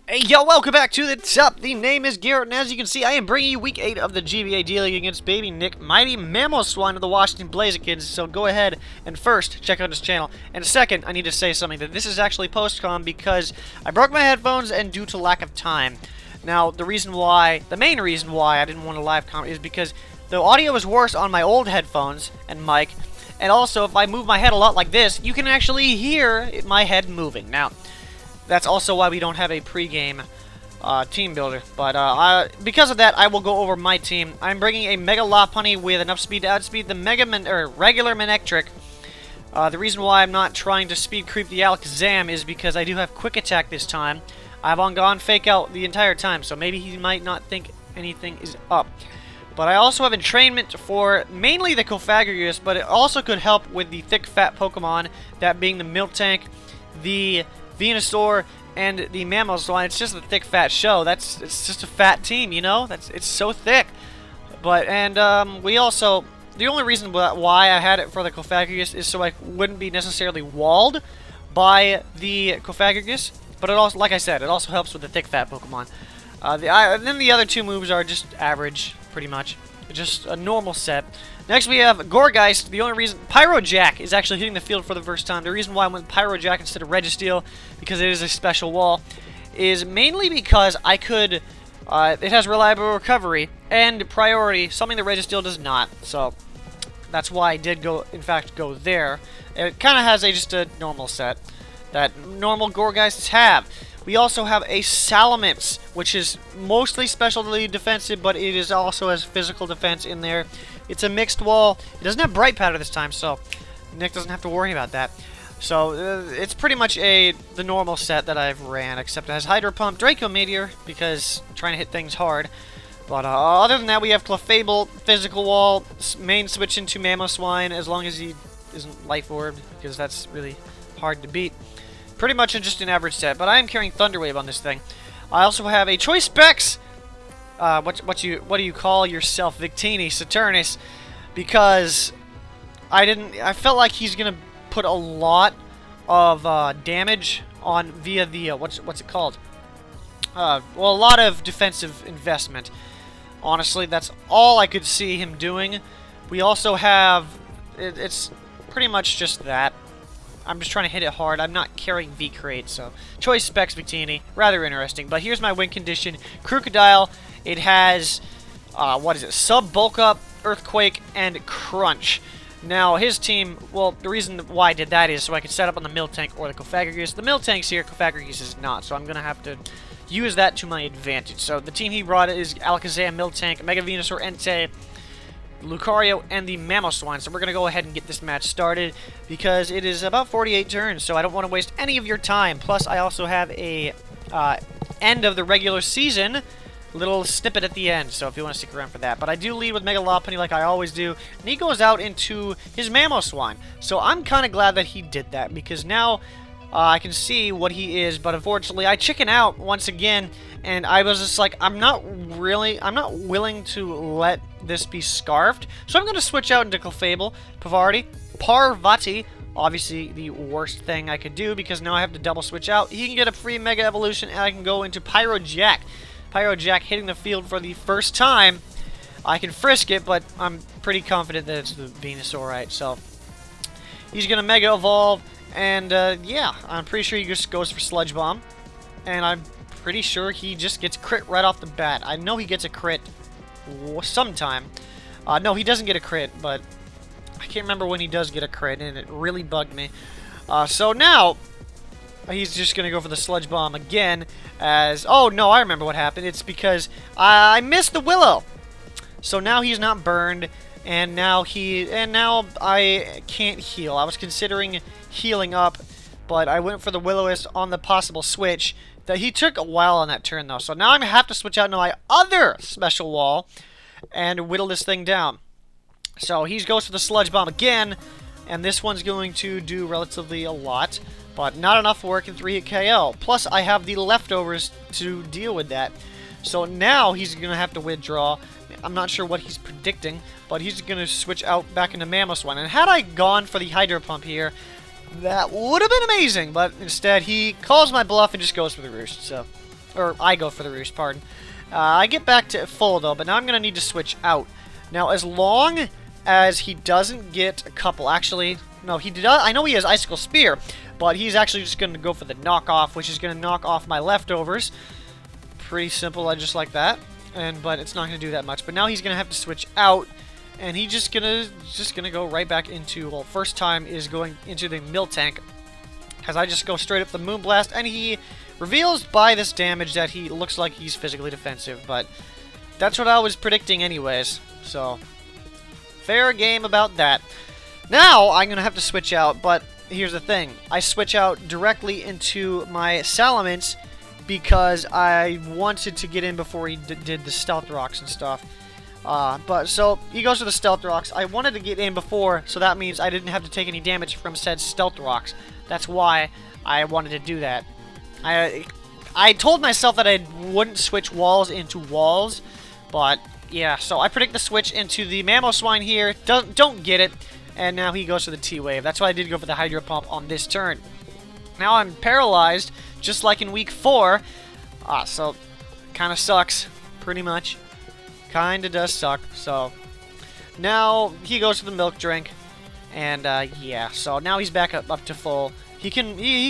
Hey, yo, welcome back to the top. The name is Gearhart, and as you can see, I am bringing you Week 8 of the GBA D-League against Baby Nick, Mighty Mammal Swine of the Washington Blazikens. So go ahead and first, check out his channel. And second, I need to say something that this is actually post-com because I broke my headphones and due to lack of time. Now, the main reason why I didn't want to live comment is because the audio is worse on my old headphones and mic. And also, if I move my head a lot like this, you can actually hear my head moving. Now, that's also why we don't have a pre-game team builder. But because of that, I will go over my team. I'm bringing a Mega Lopunny with enough speed to outspeed the regular Manectric. The reason why I'm not trying to speed creep the Alakazam is because I do have Quick Attack this time. I've gone Fake Out the entire time, so maybe he might not think anything is up. But I also have Entrainment for mainly the Cofagrigus, but it also could help with the thick, fat Pokemon, that being the Miltank, the Venusaur, and the Mammal Swine. It's just a thick, fat show. It's just a fat team, you know? It's so thick. We also, the only reason why I had it for the Cofagrigus is so I wouldn't be necessarily walled by the Cofagrigus. But it also, like I said, it also helps with the thick, fat Pokemon. Then the other two moves are just average, pretty much. Just a normal set. Next we have Gourgeist. The only reason Pyrojack is actually hitting the field for the first time. The reason why I went Pyrojack instead of Registeel, because it is a special wall, is mainly because I could. It has reliable recovery and priority, something that Registeel does not. So that's why I did go there. It kind of has just a normal set that normal Gourgeists have. We also have a Salamence, which is mostly specialty defensive, but it is also has physical defense in there. It's a mixed wall. It doesn't have Bright Powder this time, so Nick doesn't have to worry about that. So it's pretty much the normal set that I've ran, except it has Hydro Pump, Draco Meteor, because I'm trying to hit things hard. But other than that, we have Clefable, Physical Wall, main switch into Mamoswine, as long as he isn't Life Orbed, because that's really hard to beat. Pretty much just an average set, but I am carrying Thunder Wave on this thing. I also have a Choice Specs. What do you call yourself, Victini, Saturnus? Because I felt like he's gonna put a lot of damage on via the what's it called? Well, a lot of defensive investment. Honestly, that's all I could see him doing. We also have it's pretty much just that. I'm just trying to hit it hard. I'm not carrying V-Crate, so Choice Specs Victini, rather interesting. But here's my win condition. Crocodile, it has, Sub, Bulk Up, Earthquake, and Crunch. Now, his team, well, the reason why I did that is so I could set up on the Miltank or the Cofagrigus. The Miltank's here, Cofagrigus is not, so I'm going to have to use that to my advantage. So the team he brought is Alakazam, Miltank, Mega Venusaur, Entei, Lucario, and the Mamoswine. So we're going to go ahead and get this match started because it is about 48 turns, so I don't want to waste any of your time. Plus, I also have a end of the regular season little snippet at the end, so if you want to stick around for that. But I do lead with Mega Lopunny like I always do, and he goes out into his Mamoswine. So I'm kind of glad that he did that because now I can see what he is, but unfortunately I chicken out once again, and I was just like, I'm not willing to let this be scarfed, so I'm going to switch out into Clefable, Parvati, obviously the worst thing I could do because now I have to double switch out. He can get a free Mega Evolution, and I can go into Pyrojack. Pyrojack hitting the field for the first time. I can frisk it, but I'm pretty confident that it's the Venusaur, right? So he's going to Mega Evolve. And, yeah, I'm pretty sure he just goes for Sludge Bomb. And I'm pretty sure he just gets crit right off the bat. I know he gets a crit sometime. No, he doesn't get a crit, but I can't remember when he does get a crit, and it really bugged me. So now, he's just going to go for the Sludge Bomb again as... Oh, no, I remember what happened. It's because I missed the Willow. So now he's not burned, and now I can't heal. I was considering healing up, but I went for the Will-O-Wisp on the possible switch. That he took a while on that turn though, so now I'm gonna have to switch out to my other special wall and whittle this thing down. So he goes for the Sludge Bomb again, and this one's going to do relatively a lot, but not enough work in 3-hit KO. Plus I have the leftovers to deal with that. So now he's gonna have to withdraw. I'm not sure what he's predicting, but he's gonna switch out back into Mamoswine. And had I gone for the Hydro Pump here, that would have been amazing, but instead he calls my bluff and just goes for the Roost. So or I go for the roost, pardon. I get back to full, though, but now I'm going to need to switch out. Now, as long as he doesn't get a couple, actually, no, he does, I know he has Icicle Spear, but he's actually just going to go for the knockoff, which is going to knock off my leftovers. Pretty simple, I just like that, but it's not going to do that much. But now he's going to have to switch out, and he's just gonna go right back into, well, first time is going into the Miltank, as I just go straight up the Moonblast, and he reveals by this damage that he looks like he's physically defensive, but that's what I was predicting anyways, so fair game about that. Now I'm going to have to switch out, but here's the thing. I switch out directly into my Salamence because I wanted to get in before he did the Stealth Rocks and stuff. But so he goes to the Stealth Rocks. I wanted to get in before, so that means I didn't have to take any damage from said Stealth Rocks. That's why I wanted to do that. I told myself that I wouldn't switch walls into walls, but yeah, so I predict the switch into the Mamoswine here. Don't get it, and now he goes for the T-Wave. That's why I did go for the Hydro Pump on this turn. Now I'm paralyzed, just like in week 4. So kind of sucks, pretty much. Kinda does suck. So now he goes to the Milk Drink, and yeah. So now he's back up to full. He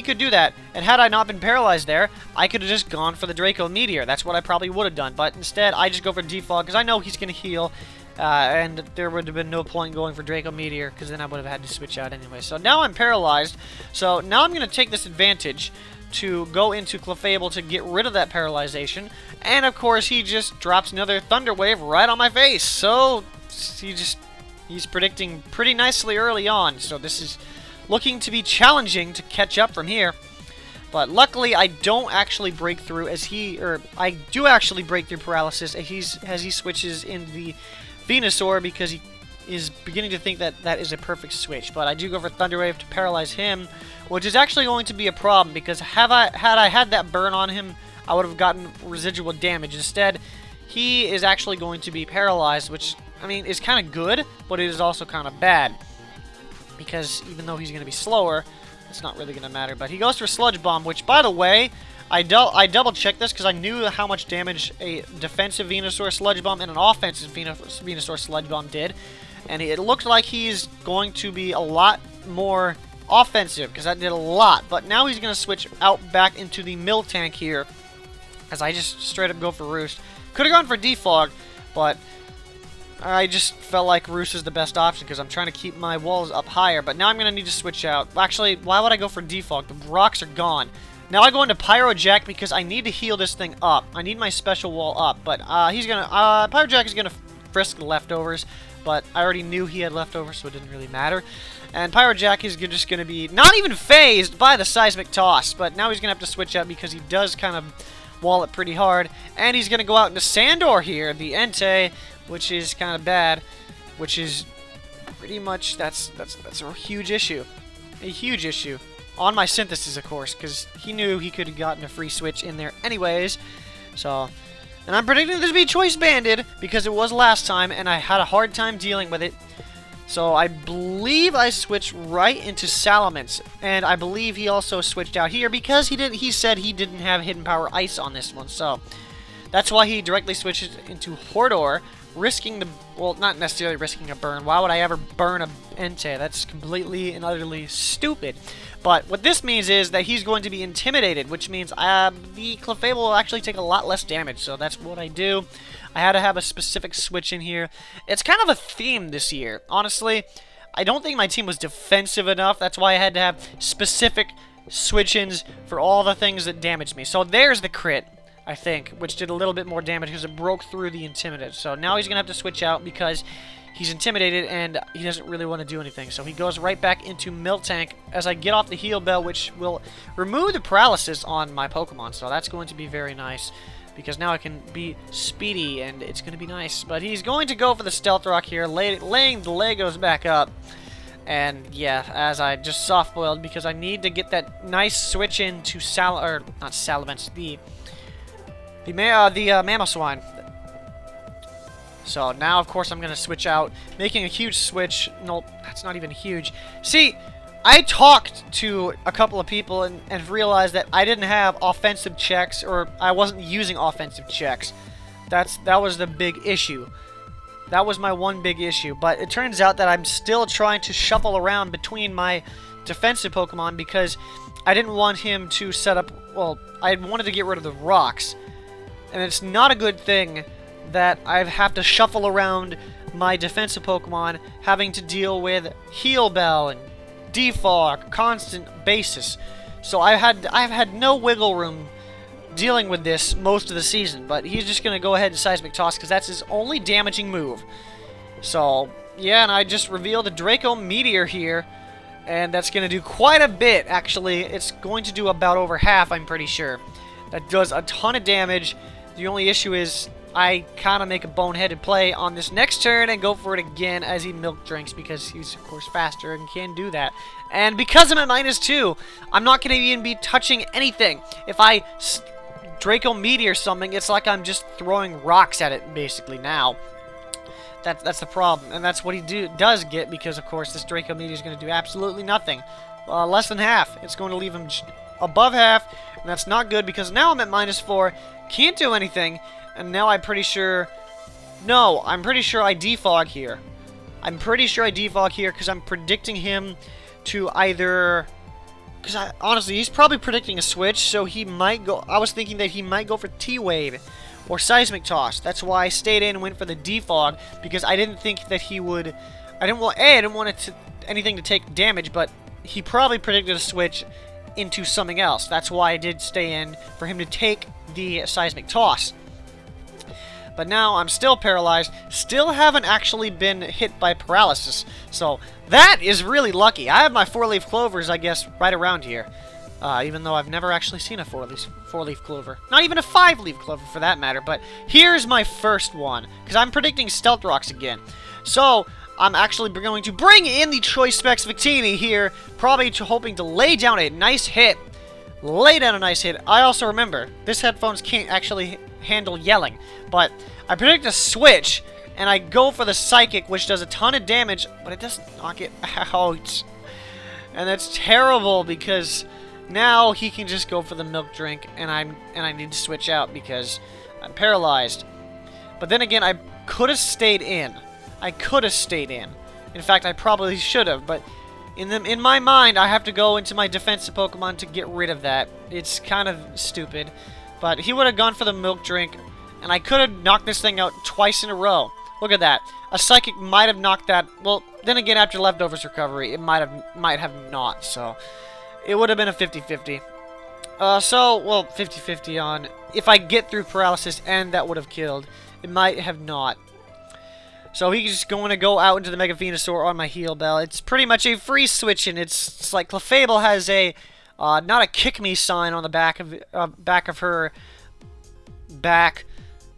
could do that, and had I not been paralyzed there, I could have just gone for the Draco Meteor. That's what I probably would have done, but instead I just go for Defog because I know he's gonna heal, and there would have been no point going for Draco Meteor because then I would have had to switch out anyway. So now I'm paralyzed. So now I'm gonna take this advantage to go into Clefable to get rid of that paralyzation, and of course he just drops another Thunder Wave right on my face. So he's predicting pretty nicely early on. So this is looking to be challenging to catch up from here. But luckily I don't actually break through I do actually break through paralysis as he switches in the Venusaur because he is beginning to think that that is a perfect switch. But I do go for Thunder Wave to paralyze him, which is actually going to be a problem because had I had that burn on him, I would have gotten residual damage. Instead, he is actually going to be paralyzed, which, I mean, is kind of good, but it is also kind of bad. Because even though he's going to be slower, it's not really going to matter. But he goes for Sludge Bomb, which, by the way, I double-checked this because I knew how much damage a defensive Venusaur Sludge Bomb and an offensive Venusaur Sludge Bomb did. And it looked like he's going to be a lot more offensive because that did a lot. But now he's going to switch out back into the Miltank here as I just straight up go for Roost. Could have gone for Defog, but I just felt like Roost is the best option because I'm trying to keep my walls up higher. But now I'm going to need to switch out. Actually, why would I go for Defog? The rocks are gone. Now I go into Pyro Jack because I need to heal this thing up. I need my special wall up. But Pyro Jack is going to frisk the leftovers. But I already knew he had leftovers, so it didn't really matter. And Pyro Jack is just going to be not even phased by the Seismic Toss. But now he's going to have to switch out because he does kind of wall it pretty hard. And he's going to go out into Sandor here, the Entei, which is kind of bad, which is pretty much, that's a huge issue. A huge issue. On my Synthesis, of course, because he knew he could have gotten a free switch in there anyways. So, and I'm predicting this to be Choice Banded, because it was last time, and I had a hard time dealing with it. So I believe I switched right into Salamence, and I believe he also switched out here, because he said he didn't have Hidden Power Ice on this one, so that's why he directly switches into Hordor, risking the, well, not necessarily risking a burn. Why would I ever burn a Entei? That's completely and utterly stupid. But what this means is that he's going to be intimidated, which means the Clefable will actually take a lot less damage. So that's what I do. I had to have a specific switch in here. It's kind of a theme this year. Honestly, I don't think my team was defensive enough. That's why I had to have specific switch-ins for all the things that damaged me. So there's the crit, I think, which did a little bit more damage because it broke through the Intimidate. So now he's going to have to switch out because he's intimidated and he doesn't really want to do anything. So he goes right back into Miltank as I get off the Heal Bell, which will remove the paralysis on my Pokemon. So that's going to be very nice because now I can be speedy and it's going to be nice. But he's going to go for the Stealth Rock here, laying the Legos back up. And yeah, as I just soft-boiled because I need to get that nice switch into not Salamence, the Mamoswine. So now, of course, I'm going to switch out, making a huge switch. Nope, that's not even huge. See, I talked to a couple of people and realized that I didn't have offensive checks, or I wasn't using offensive checks. That was the big issue. That was my one big issue. But it turns out that I'm still trying to shuffle around between my defensive Pokemon because I didn't want him to set up... Well, I wanted to get rid of the rocks. And it's not a good thing that I have to shuffle around my defensive Pokemon having to deal with Heal Bell and Defog, constant basis. So I've had no wiggle room dealing with this most of the season, but he's just going to go ahead and Seismic Toss because that's his only damaging move. So, yeah, and I just revealed a Draco Meteor here, and that's going to do quite a bit, actually. It's going to do about over half, I'm pretty sure. That does a ton of damage. The only issue is I kind of make a boneheaded play on this next turn and go for it again as he Milk Drinks because he's, of course, faster and can do that. And because I'm at -2, I'm not going to even be touching anything. If I Draco Meteor something, it's like I'm just throwing rocks at it, basically, now. That's the problem, and that's what he does get, because, of course, this Draco Meteor is going to do absolutely nothing. Less than half. It's going to leave him above half, and that's not good, because now I'm at -4, can't do anything, and now I'm pretty sure... No, I'm pretty sure I defog here. I'm pretty sure I defog here, because I'm predicting him to either... Because honestly, he's probably predicting a switch, so he might go... I was thinking that he might go for T-Wave or Seismic Toss. That's why I stayed in and went for the defog, because I didn't think that he would... I didn't want anything to take damage, but he probably predicted a switch into something else. That's why I did stay in for him to take the Seismic Toss. But now I'm still paralyzed, still haven't actually been hit by paralysis. So that is really lucky. I have my 4-leaf clovers, I guess, right around here. Even though I've never actually seen a 4-leaf clover. Not even a 5-leaf clover for that matter. But here's my first one, because I'm predicting Stealth Rocks again. So I'm actually going to bring in the Choice Specs Victini here, probably hoping to lay down a nice hit. Lay down a nice hit. I also remember, this headphones can't actually handle yelling, but I predict a switch, and I go for the Psychic, which does a ton of damage, but it does not get out. And that's terrible, because now he can just go for the Milk Drink, and I need to switch out because I'm paralyzed. But then again, I could have stayed in. I could have stayed in. In fact, I probably should have, but in my mind, I have to go into my defensive Pokemon to get rid of that. It's kind of stupid. But he would have gone for the Milk Drink, and I could have knocked this thing out twice in a row. Look at that. A Psychic might have knocked that... Well, then again, after Leftovers Recovery, it might have not, so... It would have been a 50-50. Well, 50-50 on... If I get through paralysis and that would have killed, it might have not. So he's just going to go out into the Mega Venusaur on my Heal Bell. It's pretty much a free switch, and it's like Clefable has a... not a kick me sign on the back of her back.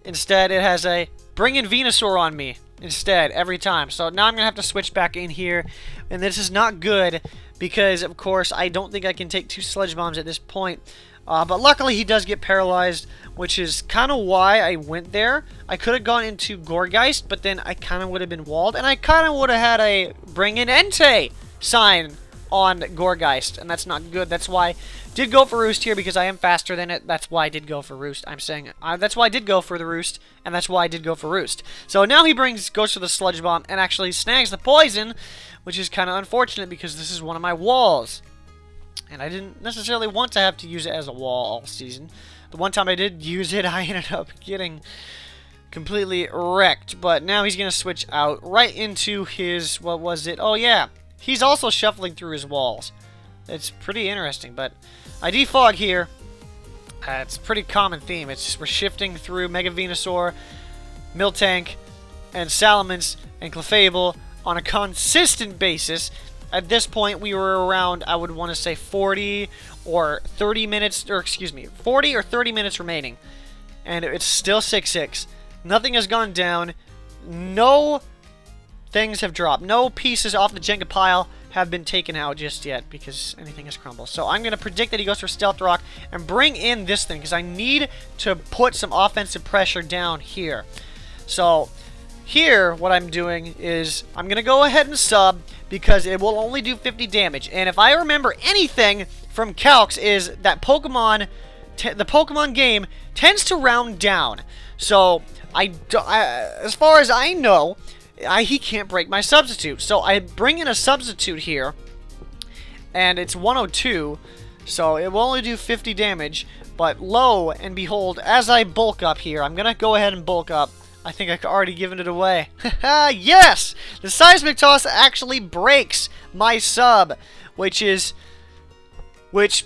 Instead, it has a bring in Venusaur on me instead every time. So now I'm going to have to switch back in here. And this is not good because, of course, I don't think I can take 2 Sludge Bombs at this point. But luckily, he does get paralyzed, which is kind of why I went there. I could have gone into Gourgeist, but then I kind of would have been walled. And I kind of would have had a bring in Entei sign on Gourgeist, and that's not good. That's why I did go for Roost here, because I am faster than it. That's why I did go for Roost. I'm saying that's why I did go for the Roost, and that's why I did go for Roost. So now he goes for the Sludge Bomb and actually snags the poison, which is kind of unfortunate because this is one of my walls. And I didn't necessarily want to have to use it as a wall all season. The one time I did use it, I ended up getting completely wrecked. But now he's going to switch out right into his, what was it? Oh yeah. He's also shuffling through his walls. It's pretty interesting, but I defog here. It's a pretty common theme. It's just we're shifting through Mega Venusaur, Miltank, and Salamence, and Clefable on a consistent basis. At this point, we were around, I would want to say 40 or 30 minutes, or excuse me, 40 or 30 minutes remaining. And it's still 6-6. Nothing has gone down. No things have dropped. No pieces off the Jenga pile have been taken out just yet because anything has crumbled. So I'm going to predict that he goes for Stealth Rock and bring in this thing because I need to put some offensive pressure down here. So here, what I'm doing is I'm going to go ahead and sub because it will only do 50 damage. And if I remember anything from calcs is that the Pokemon game tends to round down. So, as far as I know, he can't break my substitute. So, I bring in a substitute here, and it's 102, so it will only do 50 damage. But lo and behold, as I bulk up here, I'm going to go ahead and bulk up. I think I've already given it away. Yes! The Seismic Toss actually breaks my sub, which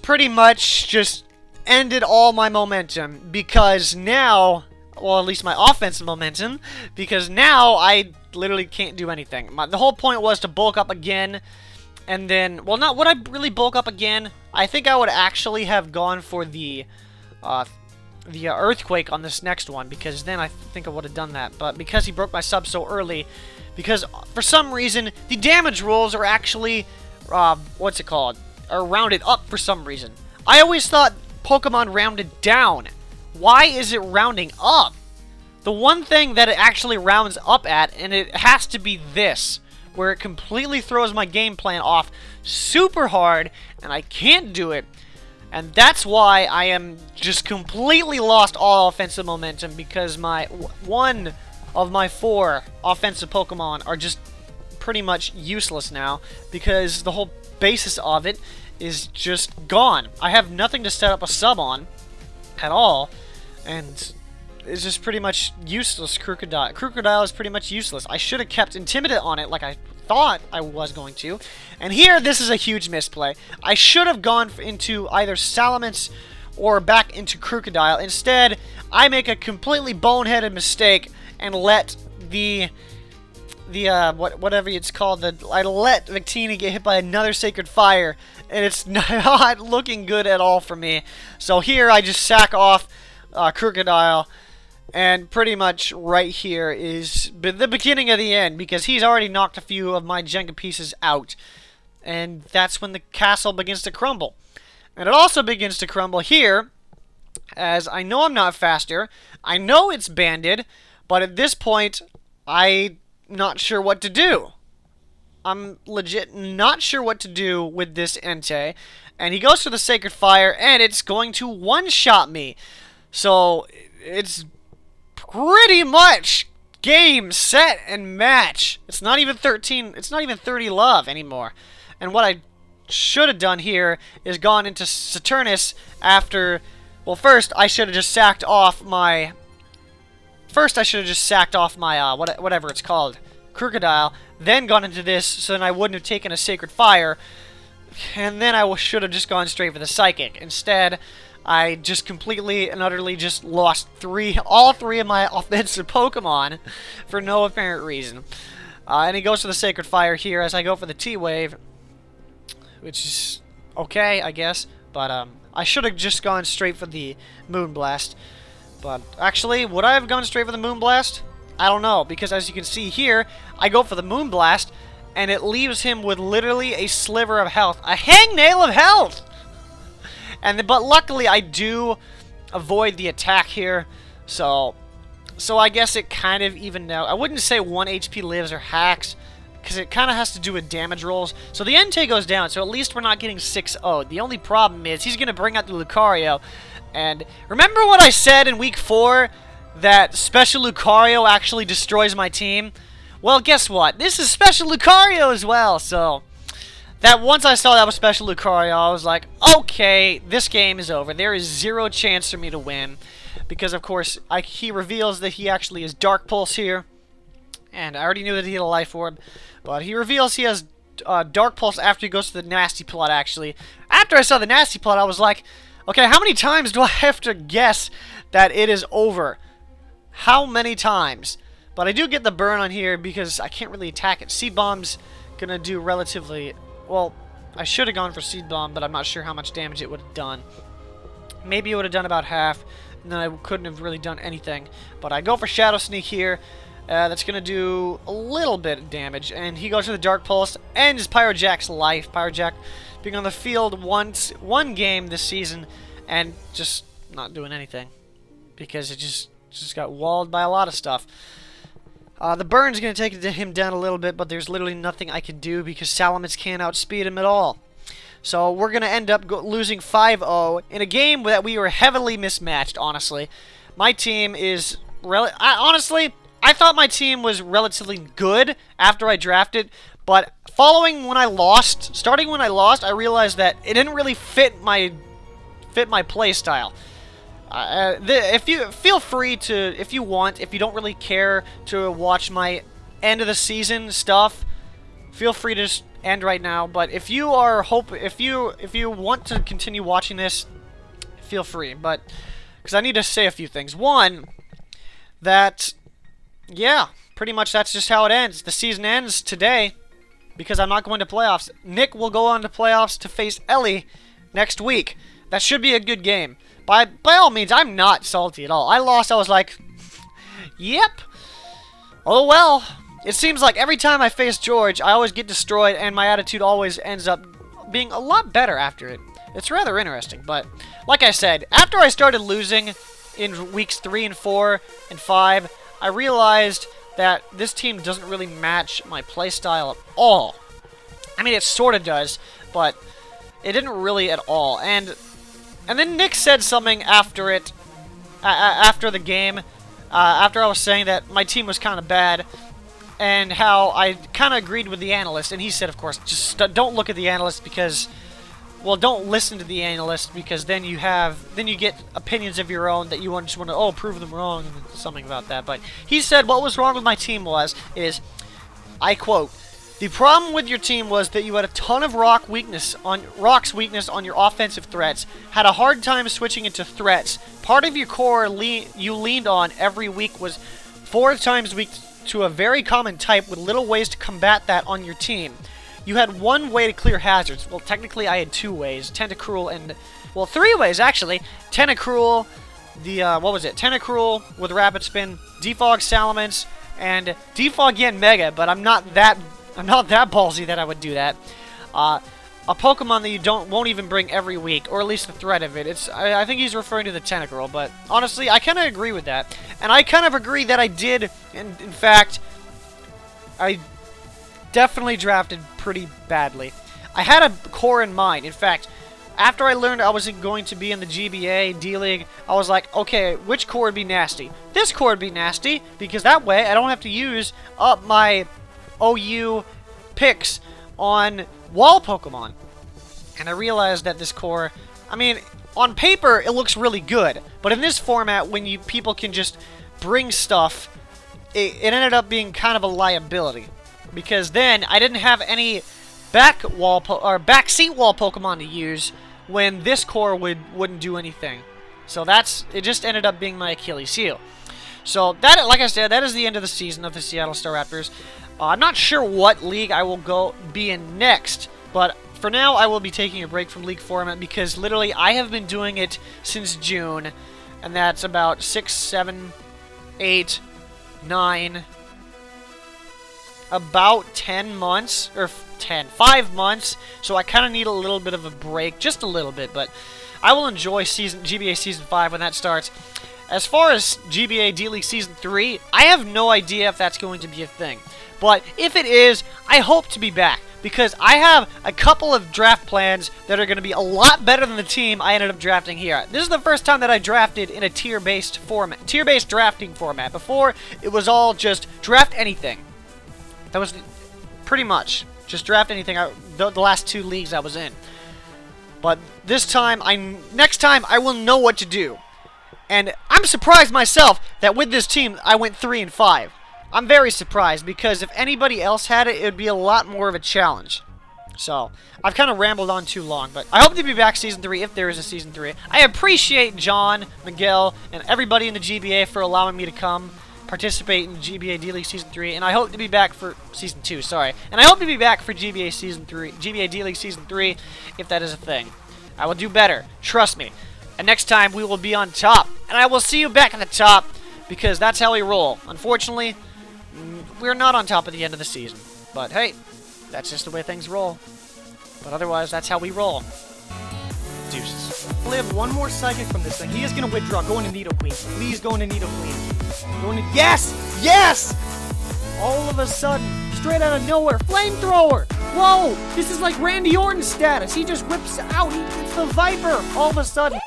pretty much just ended all my momentum, because now, well, at least my offensive momentum, because now I literally can't do anything. The whole point was to bulk up again, and then, well, would I really bulk up again? I think I would actually have gone for the Earthquake on this next one, because then I think I would have done that. But because he broke my sub so early, because for some reason, the damage rolls are actually, what's it called? Are rounded up for some reason. I always thought Pokemon rounded down. Why is it rounding up? The one thing that it actually rounds up at, and it has to be this, where it completely throws my game plan off super hard, and I can't do it. And that's why I am just completely lost all offensive momentum, because one of my 4 offensive Pokemon are just pretty much useless now, because the whole basis of it is just gone. I have nothing to set up a sub on at all, and it's just pretty much useless. Crocodile is pretty much useless. I should have kept Intimidate on it like I thought I was going to. And here, this is a huge misplay. I should have gone into either Salamence or back into Crocodile. Instead, I make a completely boneheaded mistake and let whatever it's called, I let Victini get hit by another Sacred Fire, and it's not looking good at all for me. So here, I just sack off Crocodile. And pretty much right here is the beginning of the end, because he's already knocked a few of my Jenga pieces out. And that's when the castle begins to crumble. And it also begins to crumble here, as I know I'm not faster. I know it's banded, but at this point, I'm not sure what to do. I'm legit not sure what to do with this Entei. And he goes for the Sacred Fire, and it's going to one-shot me. So, it's pretty much game, set, and match. It's not even 30 love anymore. And what I should have done here is gone into Saturnus after, well, first I should have just sacked off my whatever it's called, Crocodile, then gone into this, so then I wouldn't have taken a Sacred Fire, and then I should have just gone straight for the Psychic. Instead, I just completely and utterly just lost all three of my offensive Pokemon for no apparent reason. And he goes for the Sacred Fire here as I go for the T-Wave, which is okay, I guess. But I should have just gone straight for the Moonblast. But actually, would I have gone straight for the Moonblast? I don't know, because as you can see here, I go for the Moonblast, and it leaves him with literally a sliver of health. A hangnail of health! But luckily, I do avoid the attack here, so I guess it kind of evened out. I wouldn't say 1 HP lives or hacks, because it kind of has to do with damage rolls. So the Entei goes down, so at least we're not getting 6-0'd. The only problem is he's going to bring out the Lucario, and remember what I said in Week 4, that Special Lucario actually destroys my team? Well, guess what? This is Special Lucario as well, so that once I saw that was Special Lucario, I was like, okay, this game is over. There is 0 chance for me to win. Because, of course, he reveals that he actually has Dark Pulse here. And I already knew that he had a Life Orb. But he reveals he has Dark Pulse after he goes to the Nasty Plot, actually. After I saw the Nasty Plot, I was like, okay, how many times do I have to guess that it is over? How many times? But I do get the burn on here because I can't really attack it. Seed Bomb's gonna do relatively... Well, I should have gone for Seed Bomb, but I'm not sure how much damage it would have done. Maybe it would have done about half, and then I couldn't have really done anything. But I go for Shadow Sneak here. That's going to do a little bit of damage. And he goes for the Dark Pulse, ends Pyrojack's life. Pyrojack being on the field one game this season, and just not doing anything. Because it just got walled by a lot of stuff. The burn's going to take him down a little bit, but there's literally nothing I can do because Salamence can't outspeed him at all. So we're going to end up losing 5-0 in a game that we were heavily mismatched, honestly. My team is... honestly, I thought my team was relatively good after I drafted, but starting when I lost, I realized that it didn't really fit my play style. If you feel free to, if you don't really care to watch my end of the season stuff, feel free to just end right now. But if you want to continue watching this, feel free. But because I need to say a few things. One, that yeah, pretty much that's just how it ends. The season ends today because I'm not going to playoffs. Nick will go on to playoffs to face Ellie next week. That should be a good game. By all means, I'm not salty at all. I lost, I was like, yep. Oh well. It seems like every time I face George, I always get destroyed, and my attitude always ends up being a lot better after it. It's rather interesting, but like I said, after I started losing in weeks 3 and 4 and 5, I realized that this team doesn't really match my playstyle at all. I mean, it sort of does, but it didn't really at all. And then Nick said something after it, after the game, after I was saying that my team was kind of bad, and how I kind of agreed with the analyst. And he said, of course, just don't look at the analyst because, well, don't listen to the analyst because then you get opinions of your own that you just want to, prove them wrong, and something about that. But he said what was wrong with my team is, I quote, "The problem with your team was that you had a ton of Rock's weakness on your offensive threats, had a hard time switching into threats. Part of your core you leaned on every week was 4 times weak to a very common type with little ways to combat that on your team. You had one way to clear hazards." Well, technically I had 2 ways, Tentacruel and, well, 3 ways actually. Tentacruel, Tentacruel with Rapid Spin, Defog Salamence, and Defog again Mega, but I'm not that ballsy that I would do that. A Pokemon that you won't even bring every week, or at least the threat of it. I think he's referring to the Tentacruel, but honestly, I kind of agree with that. And I kind of agree that I did, in fact, I definitely drafted pretty badly. I had a core in mind. In fact, after I learned I wasn't going to be in the GBA D-League, I was like, okay, which core would be nasty? This core would be nasty, because that way I don't have to use up my OU picks on wall Pokemon. And I realized that this core, I mean, on paper it looks really good, but in this format, when people can just bring stuff, it ended up being kind of a liability, because then I didn't have any backseat wall Pokemon to use when this core wouldn't do anything. So it just ended up being my Achilles heel. So that, like I said, that is the end of the season of the Seattle Staraptors. I'm not sure what league I will be in next, but for now I will be taking a break from league format because literally I have been doing it since June, and that's about 6, 7, 8, 9, about 10 months, or 5 months, so I kind of need a little bit of a break, just a little bit, but I will enjoy GBA Season 5 when that starts. As far as GBA D-League Season 3, I have no idea if that's going to be a thing. But if it is, I hope to be back, because I have a couple of draft plans that are going to be a lot better than the team I ended up drafting here. This is the first time that I drafted in a tier-based drafting format. Before, it was all just draft anything. That was pretty much just draft anything. The last 2 leagues I was in. But this time, next time, I will know what to do. And I'm surprised myself that with this team, I went 3 and 5. I'm very surprised, because if anybody else had it, it would be a lot more of a challenge. So, I've kind of rambled on too long, but I hope to be back Season 3 if there is a Season 3. I appreciate John, Miguel, and everybody in the GBA for allowing me to come participate in GBA D-League Season 3, and I hope to be back for Season 2, sorry. And I hope to be back for GBA D-League Season 3 if that is a thing. I will do better, trust me. And next time, we will be on top. And I will see you back at the top, because that's how we roll. Unfortunately, we're not on top at the end of the season. But hey, that's just the way things roll. But otherwise, that's how we roll. Deuces. Only have one more psychic from this thing. He is going to withdraw. Going to Nidoqueen. Please go into Nidoqueen. Going to... Yes! Yes! all of a sudden, straight out of nowhere, flamethrower. Whoa, this is like Randy Orton status. He just whips out. It's the Viper all of a sudden.